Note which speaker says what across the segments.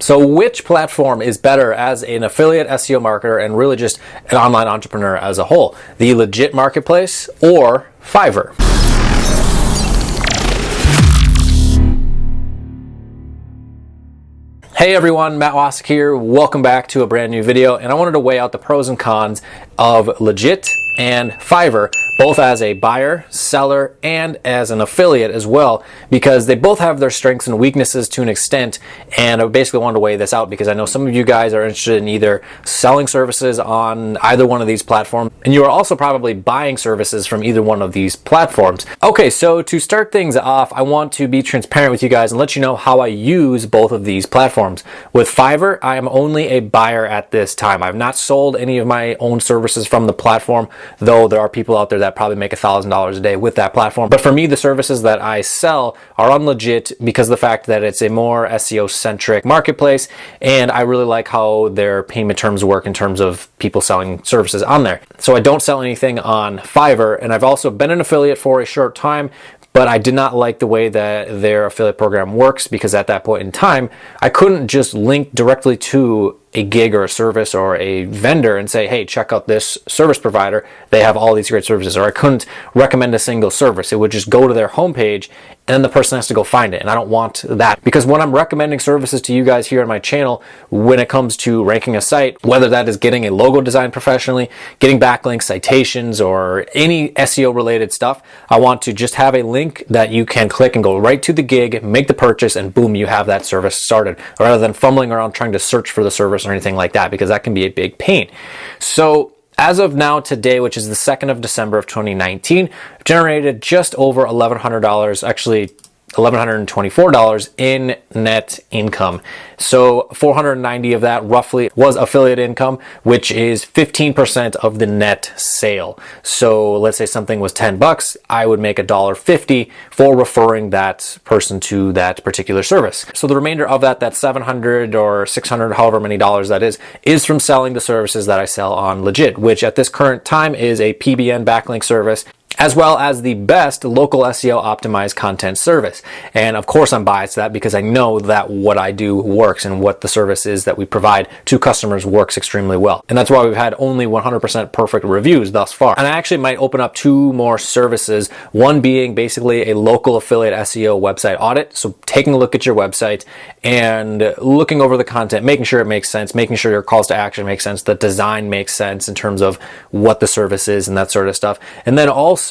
Speaker 1: So which platform is better as an affiliate SEO marketer and really just an online entrepreneur as a whole? The Legiit Marketplace or Fiverr? Hey everyone, Matt Wacek here. Welcome back to a brand new video, and I wanted to weigh out the pros and cons of Legiit and Fiverr, both as a buyer, seller, and as an affiliate as well, because they both have their strengths and weaknesses to an extent. And I basically wanted to weigh this out because I know some of you guys are interested in either selling services on either one of these platforms, and you are also probably buying services from either one of these platforms. Okay, so to start things off, I want to be transparent with you guys and let you know how I use both of these platforms. With Fiverr, I am only a buyer at this time. I've not sold any of my own services from the platform, though there are people out there that probably make $1,000 a day with that platform. But for me, the services that I sell are on Legiit because of the fact that it's a more SEO-centric marketplace, and I really like how their payment terms work in terms of people selling services on there. So I don't sell anything on Fiverr, and I've also been an affiliate for a short time, but I did not like the way that their affiliate program works because at that point in time, I couldn't just link directly to a gig or a service or a vendor and say, hey, check out this service provider. They have all these great services. Or I couldn't recommend a single service. It would just go to their homepage and then the person has to go find it. And I don't want that, because when I'm recommending services to you guys here on my channel, when it comes to ranking a site, whether that is getting a logo designed professionally, getting backlinks, citations, or any SEO related stuff, I want to just have a link that you can click and go right to the gig, make the purchase, and boom, you have that service started, rather than fumbling around trying to search for the service or anything like that, because that can be a big pain. So as of now, today, which is the 2nd of December of 2019, I've generated just over $1,100, actually $1,124 in net income. So 490 of that roughly was affiliate income, which is 15% of the net sale. So let's say something was 10 bucks, I would make $1.50 for referring that person to that particular service. So the remainder of that, that 700 or 600, however many dollars that is from selling the services that I sell on Legiit, which at this current time is a PBN backlink service, as well as the best local SEO optimized content service. And of course I'm biased to that because I know that what I do works and what the service is that we provide to customers works extremely well. And that's why we've had only 100% perfect reviews thus far. And I actually might open up 2 more services, one being basically a local affiliate SEO website audit. So taking a look at your website and looking over the content, making sure it makes sense, making sure your calls to action make sense, the design makes sense in terms of what the service is and that sort of stuff. And then also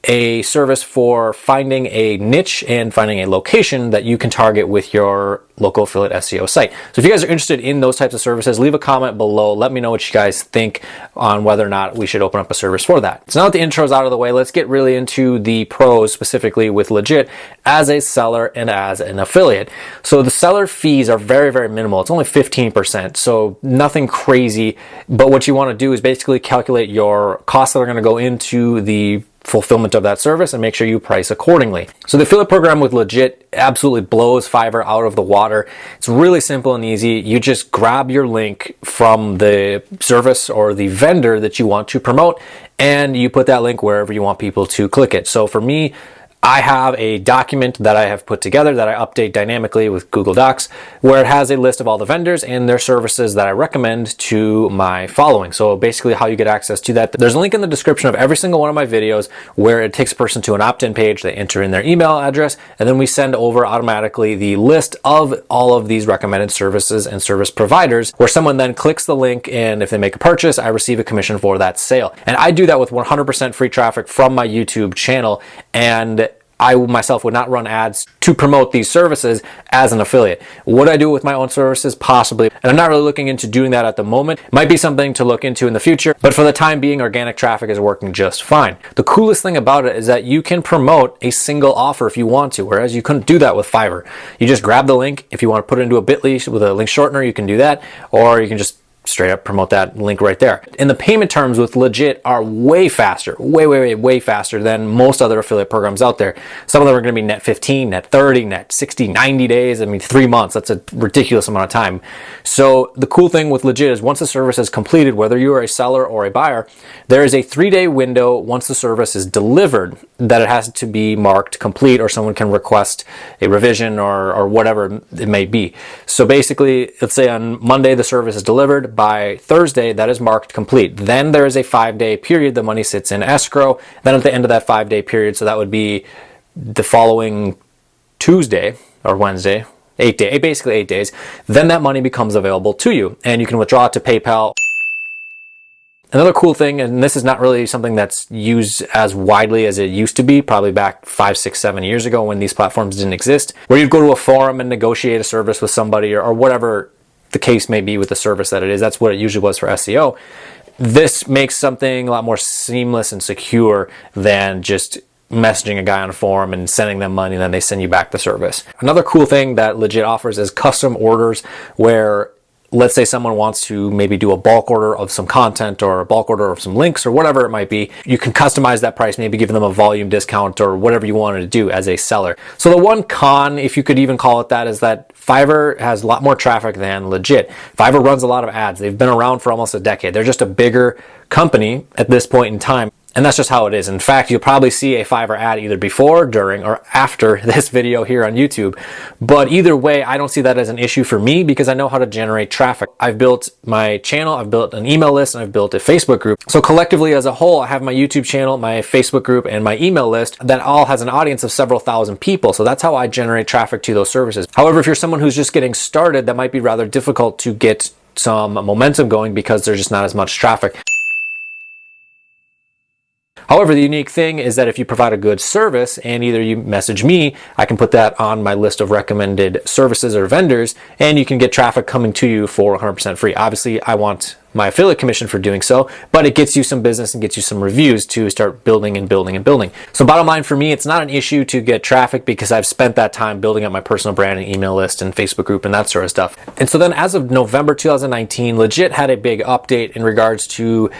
Speaker 1: a service for finding a niche and finding a location that you can target with your local affiliate SEO site. So if you guys are interested in those types of services, leave a comment below. Let me know what you guys think on whether or not we should open up a service for that. So now that the intro is out of the way, let's get really into the pros specifically with Legiit as a seller and as an affiliate. So the seller fees are very, very minimal. It's only 15%, so nothing crazy. But what you want to do is basically calculate your costs that are going to go into the fulfillment of that service and make sure you price accordingly. So the affiliate program with Legiit absolutely blows Fiverr out of the water. It's really simple and easy. You just grab your link from the service or the vendor that you want to promote, and you put that link wherever you want people to click it. So for me, I have a document that I have put together that I update dynamically with Google Docs, where it has a list of all the vendors and their services that I recommend to my following. So basically how you get access to that, there's a link in the description of every single one of my videos where it takes a person to an opt-in page. They enter in their email address, and then we send over automatically the list of all of these recommended services and service providers, where someone then clicks the link, and if they make a purchase, I receive a commission for that sale. And I do that with 100% free traffic from my YouTube channel, and I myself would not run ads to promote these services as an affiliate. Would I do it with my own services? Possibly. And I'm not really looking into doing that at the moment. It might be something to look into in the future, but for the time being, organic traffic is working just fine. The coolest thing about it is that you can promote a single offer if you want to, whereas you couldn't do that with Fiverr. You just grab the link. If you want to put it into a bit.ly with a link shortener, you can do that, or you can just straight up promote that link right there. And the payment terms with Legiit are way faster, way faster than most other affiliate programs out there. Some of them are going to be net 15, net 30, net 60, 90 days. I mean, 3 months. That's a ridiculous amount of time. So the cool thing with Legiit is once the service is completed, whether you are a seller or a buyer, there is a 3-day window once the service is delivered that it has to be marked complete, or someone can request a revision or whatever it may be. So basically, let's say on Monday the service is delivered. By Thursday, that is marked complete. Then there is a 5-day period. The money sits in escrow. Then at the end of that 5-day period, so that would be the following Tuesday or Wednesday, basically 8 days, then that money becomes available to you and you can withdraw it to PayPal. Another cool thing, and this is not really something that's used as widely as it used to be, probably back 5, 6, 7 years ago when these platforms didn't exist, where you'd go to a forum and negotiate a service with somebody or whatever the case may be with the service that it is. That's what it usually was for SEO. This makes something a lot more seamless and secure than just messaging a guy on a forum and sending them money and then they send you back the service. Another cool thing that Legiit offers is custom orders, where let's say someone wants to maybe do a bulk order of some content or a bulk order of some links or whatever it might be. You can customize that price, maybe give them a volume discount or whatever you wanted to do as a seller. So the one con, if you could even call it that, is that Fiverr has a lot more traffic than Legiit. Fiverr runs a lot of ads. They've been around for almost a decade. They're just a bigger company at this point in time. And that's just how it is. In fact, you'll probably see a Fiverr ad either before, during, or after this video here on YouTube. But either way, I don't see that as an issue for me because I know how to generate traffic. I've built my channel, I've built an email list, and I've built a Facebook group. So collectively as a whole, I have my YouTube channel, my Facebook group, and my email list that all has an audience of several thousand people. So that's how I generate traffic to those services. However, if you're someone who's just getting started, that might be rather difficult to get some momentum going because there's just not as much traffic. However, the unique thing is that if you provide a good service and either you message me, I can put that on my list of recommended services or vendors, and you can get traffic coming to you for 100% free. Obviously, I want my affiliate commission for doing so, but it gets you some business and gets you some reviews to start building and building and building. So bottom line for me, it's not an issue to get traffic because I've spent that time building up my personal brand and email list and Facebook group and that sort of stuff. And so then as of November 2019, Legiit had a big update in regards to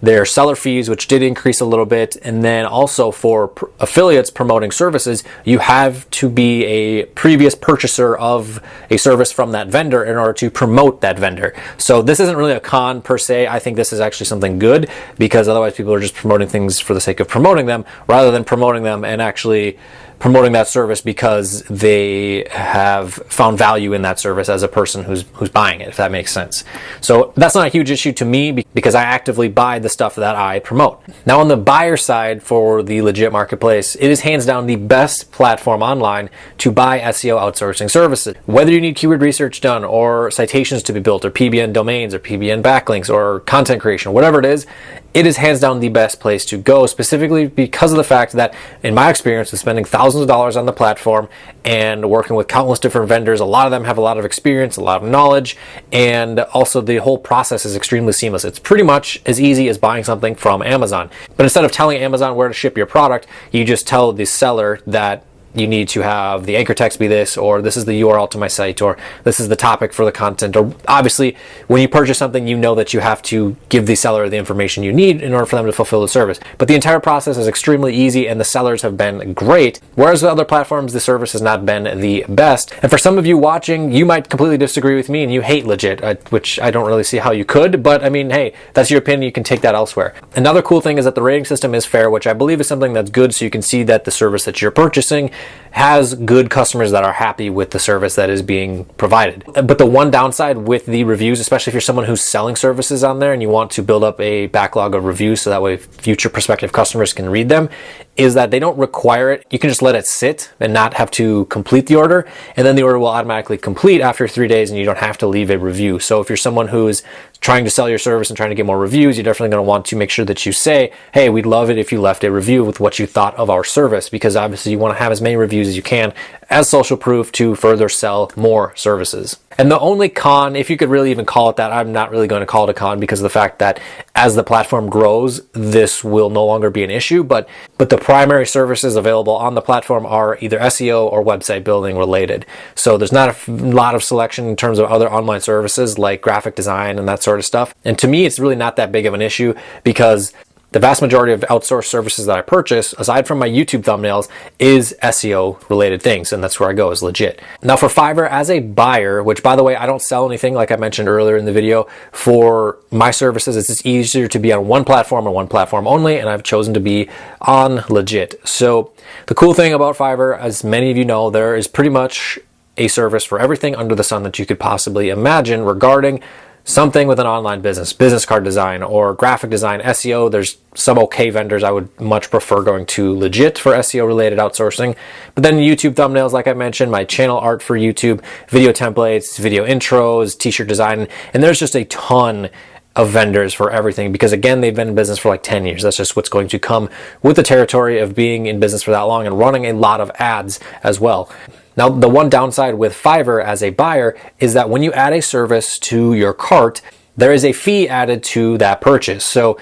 Speaker 1: their seller fees, which did increase a little bit. And then also for affiliates promoting services, you have to be a previous purchaser of a service from that vendor in order to promote that vendor. So this isn't really a con per se. I think this is actually something good because otherwise people are just promoting things for the sake of promoting them rather than promoting them and actually promoting that service because they have found value in that service as a person who's buying it, if that makes sense. So that's not a huge issue to me because I actively buy the stuff that I promote. Now on the buyer side for the Legiit Marketplace, it is hands down the best platform online to buy SEO outsourcing services. Whether you need keyword research done or citations to be built or PBN domains or PBN backlinks or content creation, whatever it is hands down the best place to go, specifically because of the fact that, in my experience, with spending thousands of dollars on the platform and working with countless different vendors, a lot of them have a lot of experience, a lot of knowledge, and also the whole process is extremely seamless. It's pretty much as easy as buying something from Amazon. But instead of telling Amazon where to ship your product, you just tell the seller that you need to have the anchor text be this, or this is the URL to my site, or this is the topic for the content. Or obviously, when you purchase something, you know that you have to give the seller the information you need in order for them to fulfill the service. But the entire process is extremely easy, and the sellers have been great. Whereas with other platforms, the service has not been the best. And for some of you watching, you might completely disagree with me, and you hate Legiit, which I don't really see how you could. But I mean, hey, that's your opinion. You can take that elsewhere. Another cool thing is that the rating system is fair, which I believe is something that's good, so you can see that the service that you're purchasing has good customers that are happy with the service that is being provided. But the one downside with the reviews, especially if you're someone who's selling services on there and you want to build up a backlog of reviews so that way future prospective customers can read them, is that they don't require it. You can just let it sit and not have to complete the order, and then the order will automatically complete after 3 days and you don't have to leave a review. So if you're someone who's trying to sell your service and trying to get more reviews, you're definitely going to want to make sure that you say, hey, we'd love it if you left a review with what you thought of our service, because obviously you want to have as many reviews as you can as social proof to further sell more services. And the only con, if you could really even call it that, I'm not really going to call it a con because of the fact that as the platform grows, this will no longer be an issue. But the primary services available on the platform are either SEO or website building related. So there's not a lot of selection in terms of other online services like graphic design and that sort of stuff. And to me, it's really not that big of an issue because the vast majority of outsourced services that I purchase, aside from my YouTube thumbnails, is SEO related things, and that's where I go, is Legiit. Now for Fiverr, as a buyer, which by the way, I don't sell anything like I mentioned earlier in the video, for my services, it's just easier to be on one platform and one platform only, and I've chosen to be on Legiit. So the cool thing about Fiverr, as many of you know, there is pretty much a service for everything under the sun that you could possibly imagine regarding something with an online business card design or graphic design, SEO. There's some okay vendors. I would much prefer going to Legiit for SEO related outsourcing. But then YouTube thumbnails, like I mentioned, my channel art for YouTube, video templates, video intros, t-shirt design, and there's just a ton of vendors for everything because again, they've been in business for like 10 years. That's just what's going to come with the territory of being in business for that long and running a lot of ads as well. Now, the one downside with Fiverr as a buyer is that when you add a service to your cart, there is a fee added to that purchase. So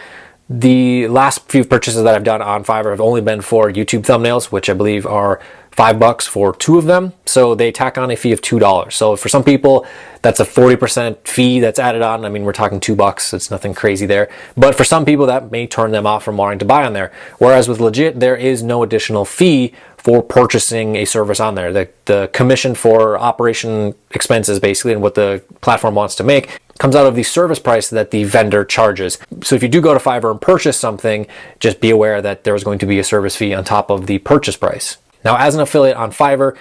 Speaker 1: the last few purchases that I've done on Fiverr have only been for YouTube thumbnails, which I believe are $5 for 2 of them. So they tack on a fee of $2. So for some people, that's a 40% fee that's added on. I mean, we're talking $2. It's nothing crazy there. But for some people, that may turn them off from wanting to buy on there. Whereas with Legiit, there is no additional fee for purchasing a service on there. The commission for operation expenses, basically, and what the platform wants to make comes out of the service price that the vendor charges. So if you do go to Fiverr and purchase something, just be aware that there is going to be a service fee on top of the purchase price. Now, as an affiliate on Fiverr,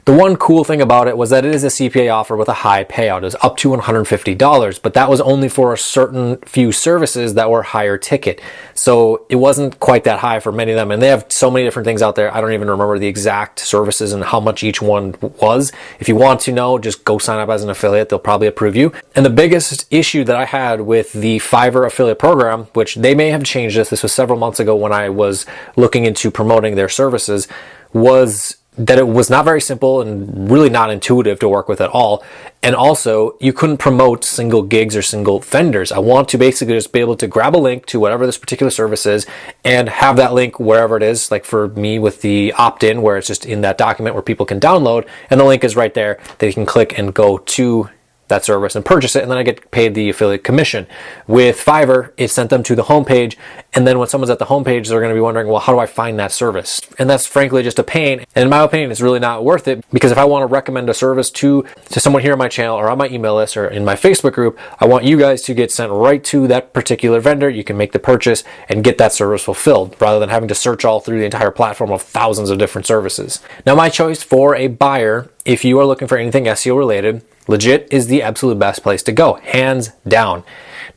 Speaker 1: the one cool thing about it was that it is a CPA offer with a high payout. It was up to $150, but that was only for a certain few services that were higher ticket. So it wasn't quite that high for many of them. And they have so many different things out there. I don't even remember the exact services and how much each one was. If you want to know, just go sign up as an affiliate. They'll probably approve you. And the biggest issue that I had with the Fiverr affiliate program, which they may have changed this was several months ago when I was looking into promoting their services, was that it was not very simple and really not intuitive to work with at all. And also, you couldn't promote single gigs or single vendors. I want to basically just be able to grab a link to whatever this particular service is and have that link wherever it is. Like for me with the opt-in, where it's just in that document where people can download, and the link is right there. They can click and go to that service and purchase it, and then I get paid the affiliate commission. With Fiverr, it sent them to the homepage, and then when someone's at the homepage, they're going to be wondering, well, how do I find that service? And that's frankly just a pain. And in my opinion, it's really not worth it, because if I want to recommend a service to someone here on my channel or on my email list or in my Facebook group, I want you guys to get sent right to that particular vendor. You can make the purchase and get that service fulfilled rather than having to search all through the entire platform of thousands of different services. Now, my choice for a buyer, if you are looking for anything SEO related, Legiit is the absolute best place to go, hands down.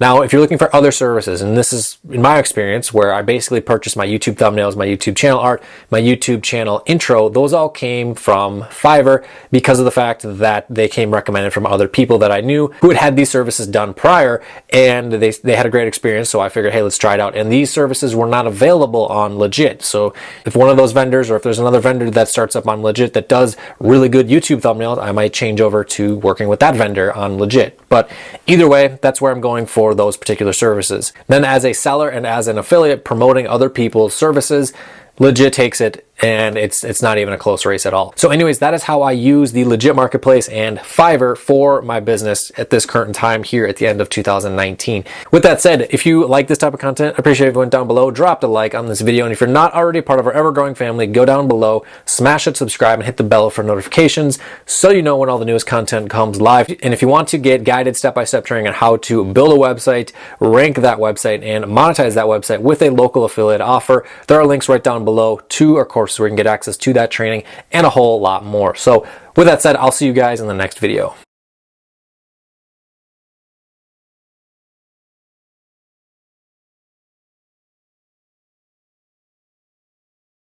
Speaker 1: Now, if you're looking for other services, and this is in my experience where I basically purchased my YouTube thumbnails, my YouTube channel art, my YouTube channel intro, those all came from Fiverr because of the fact that they came recommended from other people that I knew who had had these services done prior, and they had a great experience, so I figured, hey, let's try it out. And these services were not available on Legiit. So if one of those vendors, or if there's another vendor that starts up on Legiit that does really good YouTube thumbnails, I might change over to working with that vendor on Legiit. But either way, that's where I'm going for those particular services. Then as a seller and as an affiliate promoting other people's services, Legiit takes it, and it's not even a close race at all. So anyways, that is how I use the Legiit Marketplace and Fiverr for my business at this current time here at the end of 2019. With that said, if you like this type of content, I appreciate everyone down below. Drop a like on this video, and if you're not already part of our ever-growing family, go down below, smash it, subscribe, and hit the bell for notifications so you know when all the newest content comes live. And if you want to get guided step-by-step training on how to build a website, rank that website, and monetize that website with a local affiliate offer, there are links right down below to our courses where you can get access to that training and a whole lot more. So with that said, I'll see you guys in the next video.